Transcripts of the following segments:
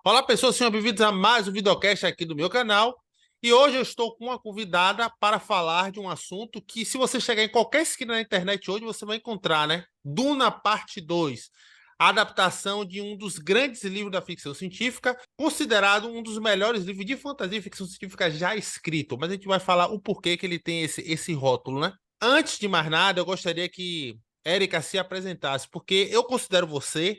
Olá, pessoas, sejam bem-vindos a mais um videocast aqui do meu canal. E hoje eu estou com uma convidada para falar de um assunto que, se você chegar em qualquer esquina na internet hoje, você vai encontrar, né? Duna Parte 2, a adaptação de um dos grandes livros da ficção científica, considerado um dos melhores livros de fantasia e ficção científica já escrito. Mas a gente vai falar o porquê que ele tem esse rótulo, né? Antes de mais nada, eu gostaria que Érica se apresentasse, porque eu considero você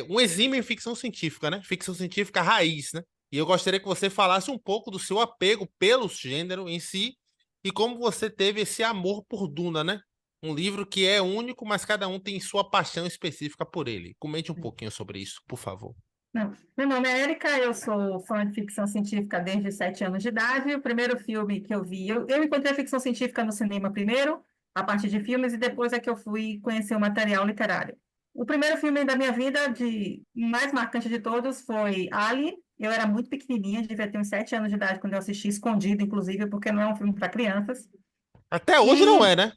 um exímio em ficção científica, né? Ficção científica raiz, né? E eu gostaria que você falasse um pouco do seu apego pelo gênero em si e como você teve esse amor por Duna, né? Um livro que é único, mas cada um tem sua paixão específica por ele. Comente um pouquinho sobre isso, por favor. Não. Meu nome é Érica, eu sou fã de ficção científica desde 7 anos de idade. O primeiro filme que eu vi, eu encontrei a ficção científica no cinema primeiro, a partir de filmes, e depois é que eu fui conhecer o material literário. O primeiro filme da minha vida, mais marcante de todos, foi Alien. Eu era muito pequenininha, devia ter uns 7 anos de idade quando eu assisti, escondido, inclusive, porque não é um filme para crianças. Até hoje não E é, né?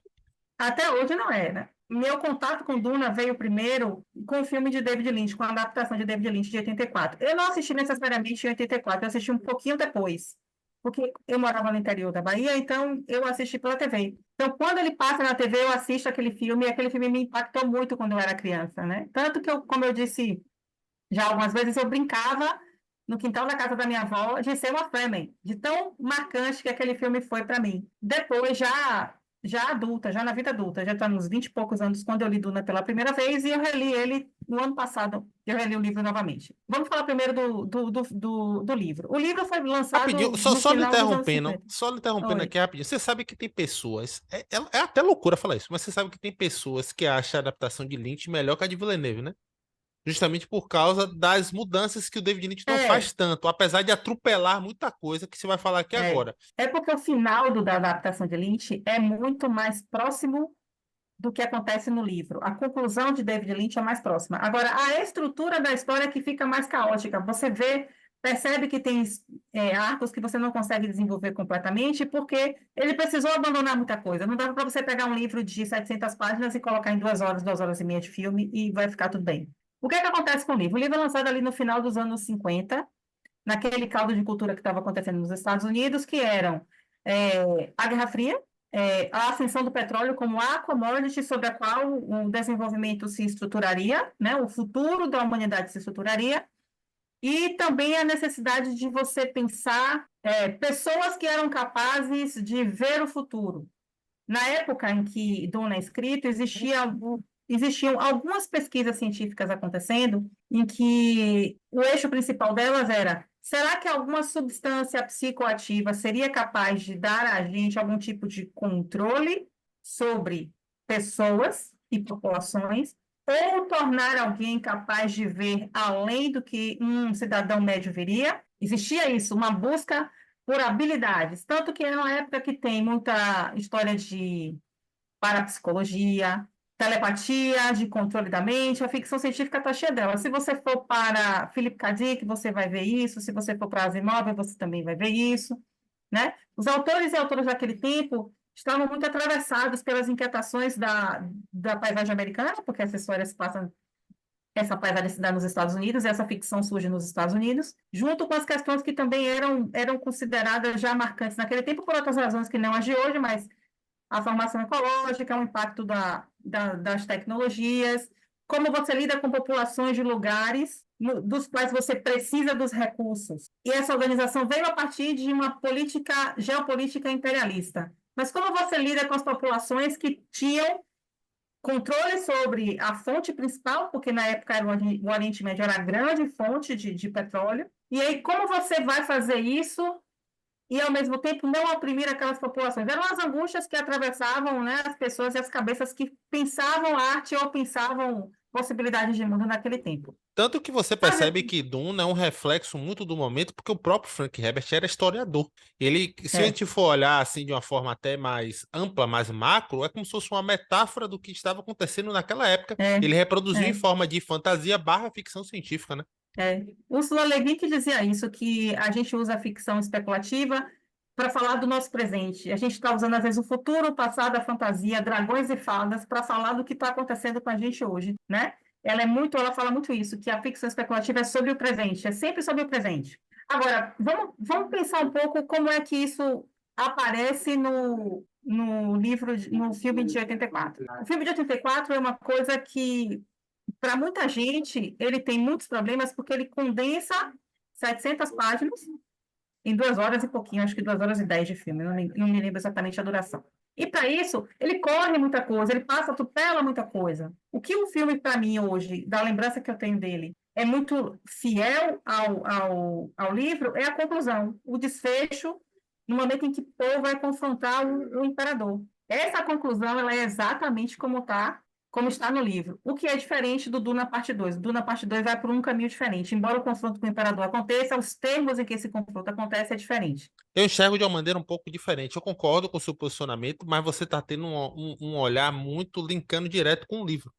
até hoje não é, né? Meu contato com Duna veio primeiro com o filme de David Lynch, com a adaptação de David Lynch de 84. Eu não assisti necessariamente em 84, eu assisti um pouquinho depois, porque eu morava no interior da Bahia, então eu assisti pela TV. Então, quando ele passa na TV, eu assisto aquele filme, e aquele filme me impactou muito quando eu era criança, né? Tanto que eu, como eu disse já algumas vezes, eu brincava no quintal da casa da minha avó de ser uma Fremen, de tão marcante que aquele filme foi para mim. Depois, já adulta, já na vida adulta, já está nos 20 e poucos anos, quando eu li Duna pela primeira vez, e eu reli ele no ano passado, eu reli o livro novamente. Vamos falar primeiro do livro. O livro foi Rapidinho, lançado só, no só lhe final dos anos interrompendo, 50. só lhe interrompendo Oi. aqui rapidinho. Você sabe que tem pessoas, é até loucura falar isso, mas você sabe que tem pessoas que acham a adaptação de Lynch melhor que a de Villeneuve, né? Justamente por causa das mudanças que o David Lynch não É, faz tanto, apesar de atropelar muita coisa que você vai falar aqui é. agora. É porque o final da adaptação de Lynch é muito mais próximo do que acontece no livro. A conclusão de David Lynch é mais próxima. Agora, a estrutura da história é que fica mais caótica. Você vê, percebe que tem arcos que você não consegue desenvolver completamente, porque ele precisou abandonar muita coisa. Não dava para você pegar um livro de 700 páginas e colocar em 2 horas, 2 horas e meia de filme e vai ficar tudo bem. O que é que acontece com o livro? O livro é lançado ali no final dos anos 50, naquele caldo de cultura que estava acontecendo nos Estados Unidos, que eram a Guerra Fria, a ascensão do petróleo como a commodity sobre a qual o desenvolvimento se estruturaria, né, o futuro da humanidade se estruturaria, e também a necessidade de você pensar pessoas que eram capazes de ver o futuro. Na época em que Duna é escrito, existiam algumas pesquisas científicas acontecendo em que o eixo principal delas era: será que alguma substância psicoativa seria capaz de dar a gente algum tipo de controle sobre pessoas e populações, ou tornar alguém capaz de ver além do que um cidadão médio veria? Existia isso, uma busca por habilidades. Tanto que é uma época que tem muita história de parapsicologia, telepatia, de controle da mente. A ficção científica está cheia dela. Se você for para Philip K. Dick, você vai ver isso. Se você for para Asimov, você também vai ver isso, né? Os autores e autoras daquele tempo estavam muito atravessados pelas inquietações da paisagem americana, porque essa história se passa, essa paisagem se dá nos Estados Unidos, e essa ficção surge nos Estados Unidos, junto com as questões que também eram consideradas já marcantes naquele tempo, por outras razões que não as de hoje, mas a formação ecológica, o impacto das tecnologias, como você lida com populações de lugares dos quais você precisa dos recursos. E essa organização veio a partir de uma política geopolítica imperialista. Mas como você lida com as populações que tinham controle sobre a fonte principal, porque na época o Oriente Médio era a grande fonte de petróleo, e aí como você vai fazer isso e, ao mesmo tempo, não oprimir aquelas populações? Eram as angústias que atravessavam, né, as pessoas e as cabeças que pensavam arte ou pensavam possibilidades de mundo naquele tempo. Tanto que você Fazer... percebe que Duna é um reflexo muito do momento, porque o próprio Frank Herbert era historiador. Ele, se a É, gente for olhar assim de uma forma até mais ampla, mais macro, é como se fosse uma metáfora do que estava acontecendo naquela época. é, Ele reproduziu em é, forma de fantasia barra ficção científica, né? Ursula Le Guin que dizia isso, que a gente usa a ficção especulativa para falar do nosso presente. A gente está usando, às vezes, o futuro, o passado, a fantasia, dragões e fadas, para falar do que está acontecendo com a gente hoje, né? ela fala muito isso, que a ficção especulativa é sobre o presente, é sempre sobre o presente. Agora, vamos pensar um pouco como é que isso aparece no livro, no filme de 84. O filme de 84 é uma coisa que, para muita gente, ele tem muitos problemas porque ele condensa 700 páginas em 2 horas e pouquinho, acho que 2 horas e 10 de filme, não me lembro exatamente a duração. E para isso, ele corre muita coisa, ele passa, atropela muita coisa. O que o filme, para mim, hoje, da lembrança que eu tenho dele, é muito fiel ao livro, é a conclusão, o desfecho, no momento em que Paul vai confrontar o imperador. Essa conclusão, ela é exatamente como está no livro. O que é diferente do Duna Parte 2. O Duna Parte 2 vai por um caminho diferente. Embora o confronto com o imperador aconteça, os termos em que esse confronto acontece é diferente. Eu enxergo de uma maneira um pouco diferente. Eu concordo com o seu posicionamento, mas você está tendo um olhar muito linkando direto com o livro.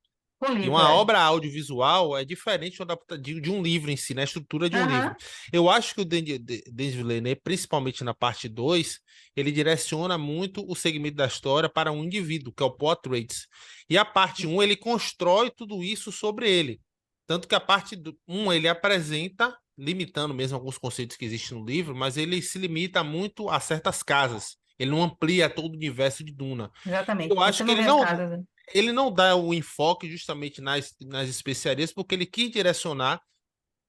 Com o E livro, uma é. obra audiovisual é diferente de um livro em si, na estrutura de um livro. Aham, Eu acho que o Denis Villeneuve, principalmente na parte 2, ele direciona muito o segmento da história para um indivíduo, que é o Portraits. E a parte um ele constrói tudo isso sobre ele. Tanto que a parte 1 ele apresenta, limitando mesmo alguns conceitos que existem no livro, mas ele se limita muito a certas casas. Ele não amplia todo o universo de Duna. Eu exatamente. acho Você que não vê as casas, né? ele não dá o enfoque justamente nas especiarias, porque ele quis direcionar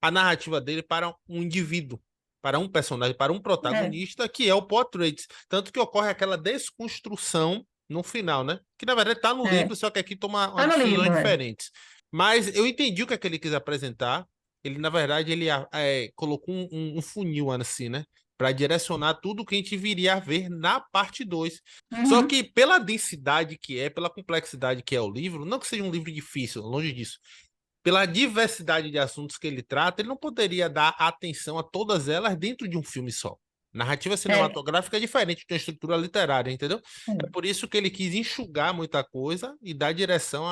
a narrativa dele para um indivíduo, para um personagem, para um É, protagonista, que é o Portraits. Tanto que ocorre aquela desconstrução no final, né? Que na verdade está no é. livro, só que aqui toma Tá umas no decisões livro, é. diferentes. Mas eu entendi o que é que ele quis apresentar. Ele, na verdade, ele colocou um funil assim, né? Para direcionar tudo que a gente viria a ver na parte 2. Só Uhum. que pela densidade que é, pela complexidade que é o livro, não que seja um livro difícil, longe disso, pela diversidade de assuntos que ele trata, ele não poderia dar atenção a todas elas dentro de um filme só. Narrativa É, cinematográfica é diferente de uma estrutura literária, entendeu? É é. por isso que ele quis enxugar muita coisa e dar direção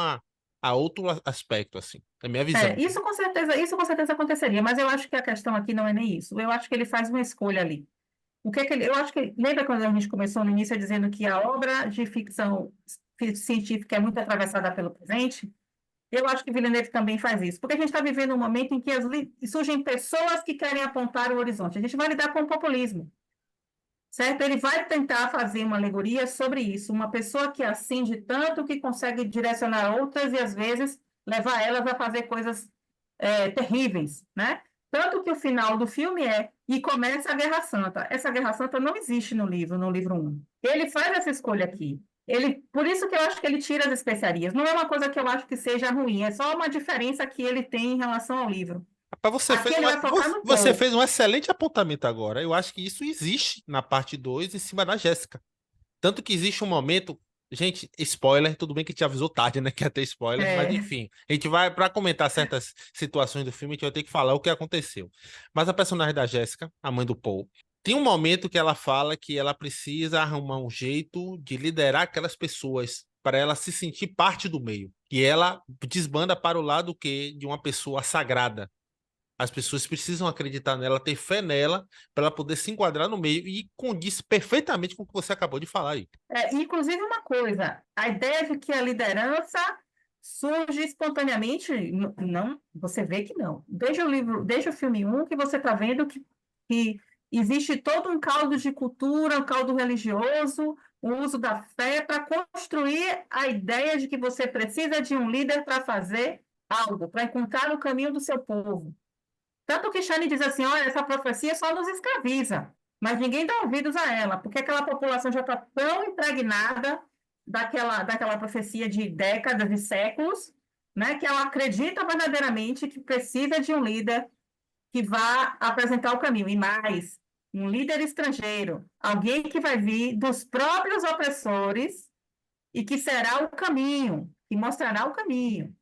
a outro aspecto, assim. É a minha visão. Isso com certeza aconteceria, mas eu acho que a questão aqui não é nem isso. Eu acho que ele faz uma escolha ali. O que é que ele, eu acho que, lembra quando a gente começou no início dizendo que a obra de ficção científica é muito atravessada pelo presente? Eu acho que Villeneuve também faz isso, porque a gente está vivendo um momento em que surgem pessoas que querem apontar o horizonte. A gente vai lidar com o populismo, certo? Ele vai tentar fazer uma alegoria sobre isso, uma pessoa que acende tanto que consegue direcionar outras e, às vezes, levar elas a fazer coisas terríveis, né? Tanto que o final do filme e começa a Guerra Santa. Essa Guerra Santa não existe no livro 1. Ele faz essa escolha aqui. Por isso que eu acho que ele tira as especiarias. Não é uma coisa que eu acho que seja ruim, é só uma diferença que ele tem em relação ao livro. Rapaz, Aqui ele vai focar no você Paul. fez um excelente apontamento agora. Eu acho que isso existe na parte 2 em cima da Jéssica. Tanto que existe um momento. Gente, spoiler, tudo bem que te avisou tarde, né? Que ia ter spoiler, mas É, enfim, a gente vai, para comentar certas situações do filme, a gente vai ter que falar o que aconteceu. Mas a personagem da Jéssica, a mãe do Paul, tem um momento que ela fala que ela precisa arrumar um jeito de liderar aquelas pessoas para ela se sentir parte do meio. E ela desbanda para o lado que de uma pessoa sagrada. As pessoas precisam acreditar nela, ter fé nela, para ela poder se enquadrar no meio e condiz perfeitamente com o que você acabou de falar aí. inclusive uma coisa, a ideia de que a liderança surge espontaneamente, não, você vê que não. Desde o filme 1 que você está vendo que existe todo um caldo de cultura, um caldo religioso, o uso da fé para construir a ideia de que você precisa de um líder para fazer algo, para encontrar o caminho do seu povo. Tanto que Shane diz assim, olha, essa profecia só nos escraviza, mas ninguém dá ouvidos a ela, porque aquela população já está tão impregnada daquela profecia de décadas e séculos, né, que ela acredita verdadeiramente que precisa de um líder que vá apresentar o caminho. E mais, um líder estrangeiro, alguém que vai vir dos próprios opressores e que será o caminho, que mostrará o caminho.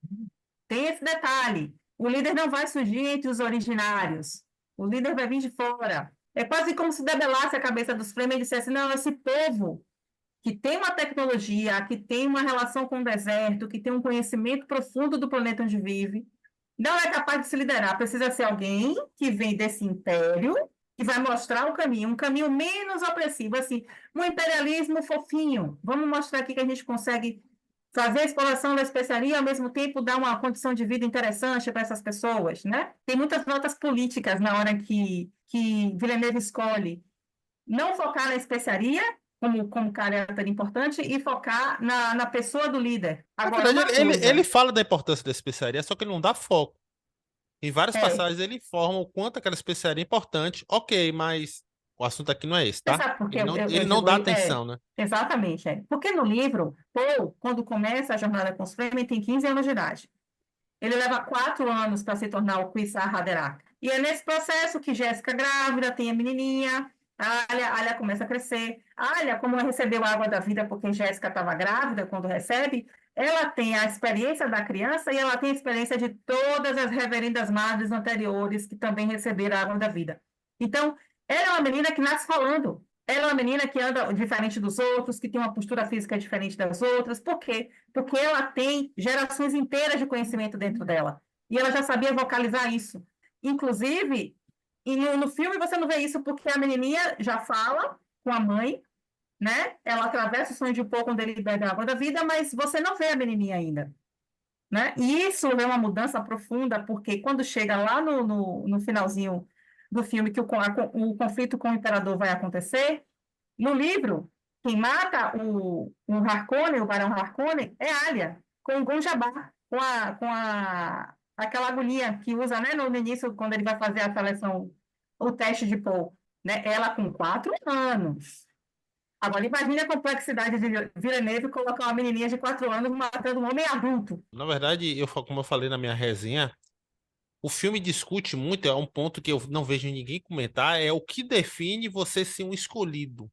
Tem esse detalhe. O líder não vai surgir entre os originários. O líder vai vir de fora. É quase como se debelasse a cabeça dos Fremen e dissesse: não, esse povo que tem uma tecnologia, que tem uma relação com o deserto, que tem um conhecimento profundo do planeta onde vive, não é capaz de se liderar. Precisa ser alguém que vem desse império e vai mostrar o caminho, um caminho menos opressivo, assim, um imperialismo fofinho. Vamos mostrar aqui que a gente consegue fazer a exploração da especiaria e, ao mesmo tempo, dar uma condição de vida interessante para essas pessoas, né? Tem muitas notas políticas na hora que Villeneuve escolhe não focar na especiaria, como caráter importante, e focar na pessoa do líder. Na Agora, verdade, uma ele coisa, fala da importância da especiaria, só que ele não dá foco. Em várias é, passagens ele informa o quanto aquela especiaria é importante. Ok, mas o assunto aqui não é esse, você tá? sabe por que Ele eu não digo, dá atenção, né? exatamente, porque no livro, Paul, quando começa a jornada com os Fremen, tem 15 anos de idade. Ele leva 4 anos para se tornar o Quisar Haderach. E é nesse processo que Jéssica grávida, tem a menininha, a Alia começa a crescer. A Alia, como ela recebeu a água da vida porque Jéssica estava grávida quando recebe, ela tem a experiência da criança e ela tem a experiência de todas as reverendas madres anteriores que também receberam a água da vida. Então, ela é uma menina que nasce falando. Ela é uma menina que anda diferente dos outros, que tem uma postura física diferente das outras. Por quê? Porque ela tem gerações inteiras de conhecimento dentro dela. E ela já sabia vocalizar isso. Inclusive, no filme você não vê isso porque a menininha já fala com a mãe, né? Ela atravessa o sonho de um pouco quando ele bebe a água da vida, mas você não vê a menininha ainda, né? E isso é uma mudança profunda, porque quando chega lá no finalzinho do filme que o conflito com o imperador vai acontecer, no livro, quem mata o Harkonnen, o Barão Harkonnen, é Arya, com o Gonjabá, aquela agulhinha que usa, né, no início, quando ele vai fazer a seleção, o teste de Poe, né? Ela com 4 anos. Agora, imagine a complexidade de Villeneuve colocar uma menininha de 4 anos matando um homem adulto. Na verdade, como eu falei na minha resenha, o filme discute muito, é um ponto que eu não vejo ninguém comentar, é o que define você ser um escolhido.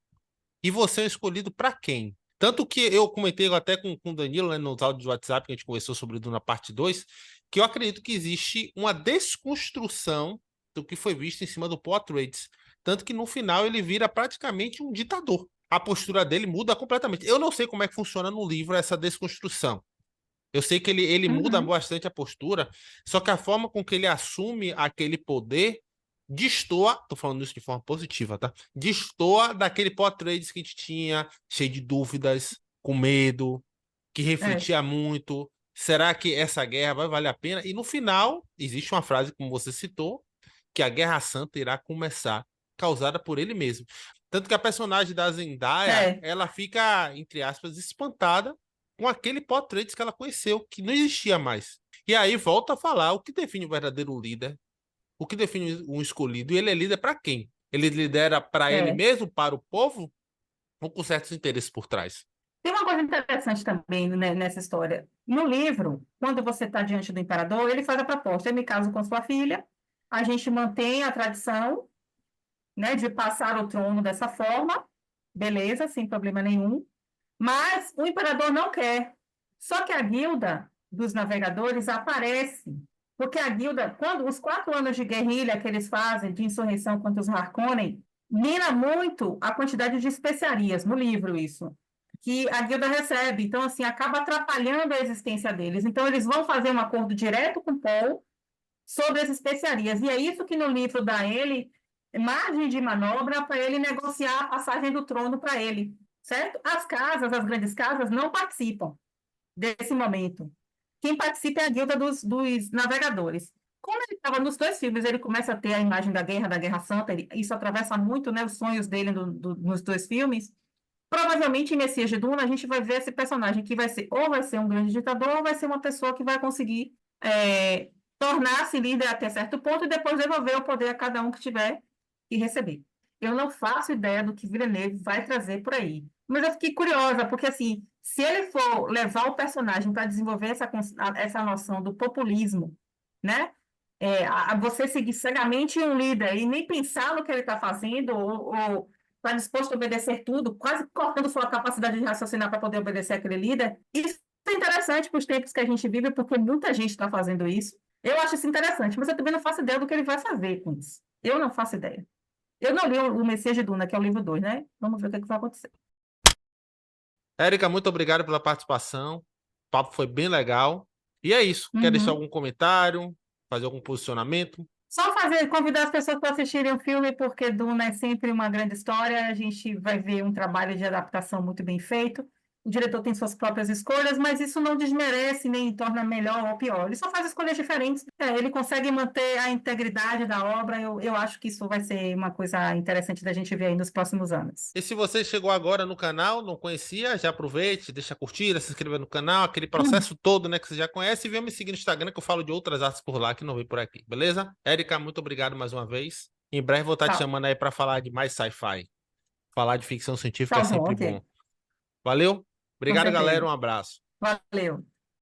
E você é um escolhido para quem? Tanto que eu comentei até com o Danilo, né, nos áudios do WhatsApp, que a gente conversou sobre Duna parte 2, que eu acredito que existe uma desconstrução do que foi visto em cima do Paul Atreides. Tanto que no final ele vira praticamente um ditador. A postura dele muda completamente. Eu não sei como é que funciona no livro essa desconstrução. Eu sei que ele muda Uhum. bastante a postura, só que a forma com que ele assume aquele poder destoa, tô falando isso de forma positiva, tá? Destoa daquele Paul-Atreides que a gente tinha, cheio de dúvidas, com medo, que É, refletia muito. Será que essa guerra vai valer a pena? E no final, existe uma frase, como você citou, que a Guerra Santa irá começar, causada por ele mesmo. Tanto que a personagem da Zendaya, é, ela fica, entre aspas, espantada com aquele Paul-Atreides que ela conheceu, que não existia mais. E aí volta a falar o que define o verdadeiro líder, o que define um escolhido, e ele é líder para quem? Ele lidera para ele é. mesmo, para o povo, ou com certos interesses por trás? Tem uma coisa interessante também, né, nessa história. No livro, quando você está diante do imperador, ele faz a proposta: eu me caso com sua filha, a gente mantém a tradição, né, de passar o trono dessa forma, beleza, sem problema nenhum, mas o imperador não quer. Só que a guilda dos navegadores aparece, porque a guilda, quando os 4 anos de guerrilha que eles fazem, de insurreição contra os Harkonnen, mina muito a quantidade de especiarias, no livro isso, que a guilda recebe. Então, assim, acaba atrapalhando a existência deles. Então, eles vão fazer um acordo direto com Paul sobre as especiarias. E é isso que no livro dá a ele margem de manobra para ele negociar a passagem do trono para ele, certo? As casas, as grandes casas, não participam desse momento. Quem participa é a guilda dos navegadores. Como ele estava nos 2 filmes, ele começa a ter a imagem da Guerra Santa, isso atravessa muito, né, os sonhos dele nos 2 filmes. Provavelmente em Messias de Duna a gente vai ver esse personagem que vai ser ou vai ser um grande ditador ou vai ser uma pessoa que vai conseguir tornar-se líder até certo ponto e depois devolver o poder a cada um que tiver que receber. Eu não faço ideia do que Villeneuve vai trazer por aí. Mas eu fiquei curiosa, porque assim, se ele for levar o personagem para desenvolver essa noção do populismo, né? Você seguir cegamente um líder e nem pensar no que ele está fazendo, ou está disposto a obedecer tudo, quase cortando sua capacidade de raciocinar para poder obedecer aquele líder. Isso é interessante para os tempos que a gente vive, porque muita gente está fazendo isso. Eu acho isso interessante, mas eu também não faço ideia do que ele vai fazer com isso. Eu não faço ideia. Eu não li o Messias de Duna, que é o livro 2, né? Vamos ver o que, é que vai acontecer. Érica, muito obrigado pela participação. O papo foi bem legal. E é isso. Quer deixar Uhum. algum comentário? Fazer algum posicionamento? Só convidar as pessoas para assistirem o filme, porque Duna é sempre uma grande história. A gente vai ver um trabalho de adaptação muito bem feito. o diretor tem suas próprias escolhas, mas isso não desmerece nem torna melhor ou pior. Ele só faz escolhas diferentes. Ele consegue manter a integridade da obra. Eu acho que isso vai ser uma coisa interessante da gente ver aí nos próximos anos. E se você chegou agora no canal, não conhecia, já aproveite, deixa curtir, se inscrever no canal, aquele processo todo, né, que você já conhece, e venha me seguir no Instagram que eu falo de outras artes por lá que não vi por aqui, beleza? Érica, muito obrigado mais uma vez. Em breve vou estar te Tá, chamando aí para falar de mais sci-fi. Falar de ficção científica é tá bom, sempre bom. ok. Valeu? Com Obrigado, galera. certeza. Um abraço. Valeu.